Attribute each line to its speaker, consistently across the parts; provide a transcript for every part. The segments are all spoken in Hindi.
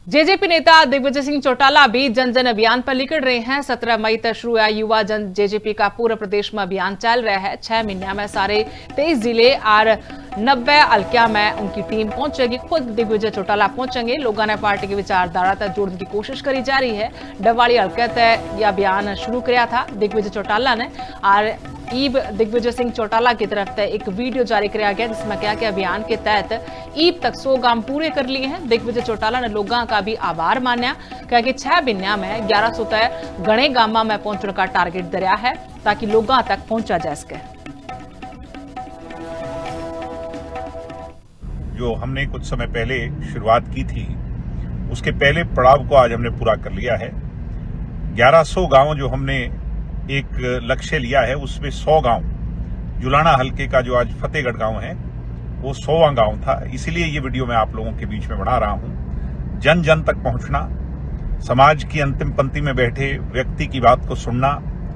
Speaker 1: जेजेपी नेता दिग्विजय सिंह चौटाला भी जन जन अभियान पर निकल रहे हैं। 17 मई तक शुरू हुआ युवा जन जेजेपी का पूरा प्रदेश में अभियान चल रहा है। 6 महीने में सारे 23 जिले और 90 हल्किया में उनकी टीम पहुंचेगी। खुद दिग्विजय चौटाला पहुंचेंगे। लोगों ने पार्टी की विचारधारा तक जोड़ने की कोशिश करी जा रही है। डबवाड़ी हल्के तक यह अभियान शुरू किया था दिग्विजय चौटाला ने और ईब दिग्विजय सिंह चौटाला की तरफ से एक वीडियो जारी किया गया जिसमें कहा कि अभियान के तहत ईब तक 100 गांव पूरे कर लिए हैं। दिग्विजय चौटाला ने लोगों का भी आभार माना, कहा कि 6 महीने में 1100 तक गणे गांव में पहुंचने का टारगेट दरिया है ताकि लोगों तक पहुंचा जा सके।
Speaker 2: जो हमने कुछ समय पहले शुरुआत की थी उसके पहले पड़ाव को आज हमने पूरा कर लिया है। 1100 गांव जो हमने एक लक्ष्य लिया है उसमें 100 गांव, जुलाना हल्के का जो आज फतेहगढ़ गांव है वो 100वां गांव था। इसीलिए ये वीडियो मैं आप लोगों के बीच में बना रहा हूं। जन जन तक पहुंचना, समाज की अंतिम पंक्ति में बैठे व्यक्ति की बात को सुनना,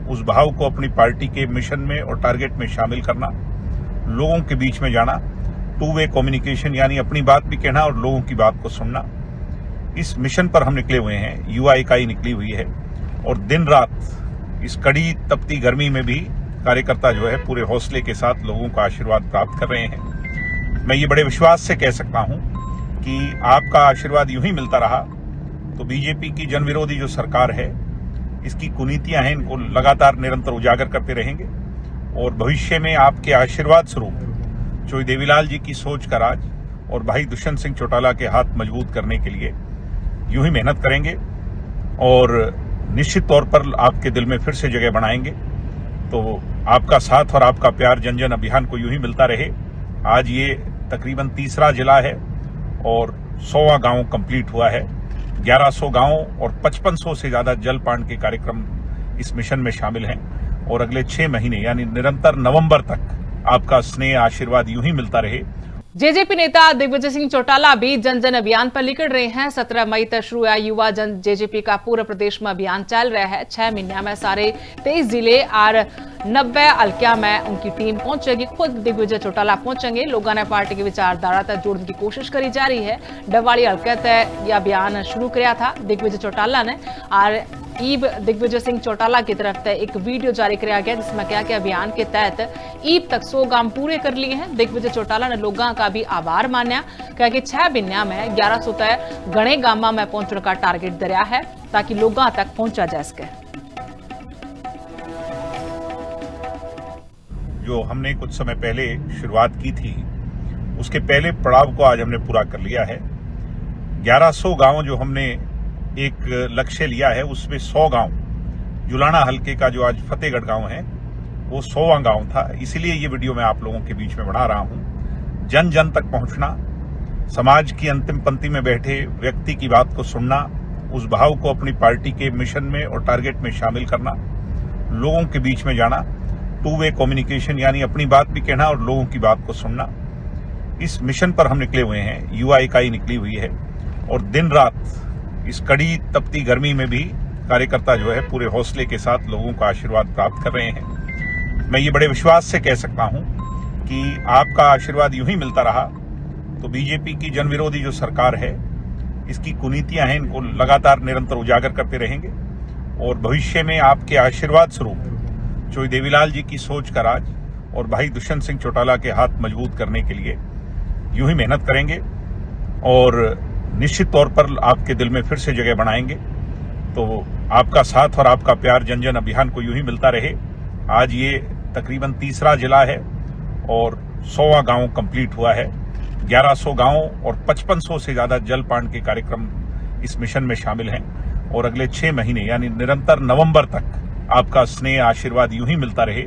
Speaker 2: उस भाव को अपनी पार्टी के मिशन में और टारगेट में शामिल करना, लोगों के बीच में जाना, टू वे कम्युनिकेशन यानी अपनी बात भी कहना और लोगों की बात को सुनना। इस मिशन पर हम निकले हुए हैं। युवा इकाई निकली हुई है और दिन रात इस कड़ी तपती गर्मी में भी कार्यकर्ता जो है पूरे हौसले के साथ लोगों का आशीर्वाद प्राप्त कर रहे हैं। मैं ये बड़े विश्वास से कह सकता हूं कि आपका आशीर्वाद यूं ही मिलता रहा तो बीजेपी की जन विरोधी जो सरकार है इसकी कुनीतियां हैं, इनको लगातार निरंतर उजागर करते रहेंगे और भविष्य में आपके आशीर्वाद स्वरूप चोई देवीलाल जी की सोच का राज और भाई दुष्यंत सिंह चौटाला के हाथ मजबूत करने के लिए यूं ही मेहनत करेंगे और निश्चित तौर पर आपके दिल में फिर से जगह बनाएंगे। तो आपका साथ और आपका प्यार जन जन अभियान को यूं ही मिलता रहे। आज ये तकरीबन तीसरा जिला है और 100वां गांव कंप्लीट हुआ है। 1100 गांव और 5500 से ज्यादा जलपान के कार्यक्रम इस मिशन में शामिल हैं और अगले 6 महीने यानी निरंतर नवंबर तक आपका स्नेह आशीर्वाद यूं ही मिलता रहे।
Speaker 1: जेजेपी नेता दिग्विजय सिंह चौटाला भी जन जन अभियान पर निकल रहे हैं। 17 मई तक शुरू हुआ युवा जन जेजेपी का पूरा प्रदेश में अभियान चल रहा है। 6 महीने में सारे 23 जिले और 90 हल्किया में उनकी टीम पहुंचेगी। खुद दिग्विजय चौटाला पहुंचेंगे। लोगों ने पार्टी की विचारधारा तक जोड़ने की कोशिश करी जा रही है। डबवाड़ी हल्के तक यह अभियान शुरू किया था दिग्विजय चौटाला ने और ईब दिग्विजय सिंह चौटाला की तरफ से एक वीडियो जारी किया गया जिसमें कहा कि अभियान के तहत ईब तक 100 गांव पूरे कर लिए हैं। दिग्विजय चौटाला ने लोगों का भी आभार माना, कहा कि 6 महीने में 1100 तक गणे गांव में पहुंचने का टारगेट दरिया है ताकि लोगों तक पहुंचा जा सके।
Speaker 2: जो हमने कुछ समय पहले शुरुआत की थी उसके पहले पड़ाव को आज हमने पूरा कर लिया है। 1100 गांव जो हमने एक लक्ष्य लिया है उसमें 100 गांव, जुलाना हल्के का जो आज फतेहगढ़ गांव है वो 100वां गांव था। इसीलिए ये वीडियो मैं आप लोगों के बीच में बना रहा हूं। जन जन तक पहुंचना, समाज की अंतिम पंक्ति में बैठे व्यक्ति की बात को सुनना, उस भाव को अपनी पार्टी के मिशन में और टारगेट में शामिल करना, लोगों के बीच में जाना, टू वे कम्युनिकेशन यानी अपनी बात भी कहना और लोगों की बात को सुनना। इस मिशन पर हम निकले हुए हैं। युवा इकाई निकली हुई है और दिन रात इस कड़ी तपती गर्मी में भी कार्यकर्ता जो है पूरे हौसले के साथ लोगों का आशीर्वाद प्राप्त कर रहे हैं। मैं ये बड़े विश्वास से कह सकता हूं कि आपका आशीर्वाद यूं ही मिलता रहा तो बीजेपी की जन विरोधी जो सरकार है इसकी कुनीतियां हैं, इनको लगातार निरंतर उजागर करते रहेंगे और भविष्य में आपके आशीर्वाद स्वरूप चोई देवीलाल जी की सोच का राज और भाई दुष्यंत सिंह चौटाला के हाथ मजबूत करने के लिए यूं ही मेहनत करेंगे और निश्चित तौर पर आपके दिल में फिर से जगह बनाएंगे। तो आपका साथ और आपका प्यार जन जन अभियान को यूं ही मिलता रहे। आज ये तकरीबन तीसरा जिला है और 100वां गांव कंप्लीट हुआ है। 1100 गांव और 5500 से ज्यादा जलपान के कार्यक्रम इस मिशन में शामिल हैं और अगले 6 महीने यानी निरंतर नवंबर तक आपका स्नेह आशीर्वाद यूं ही मिलता रहे।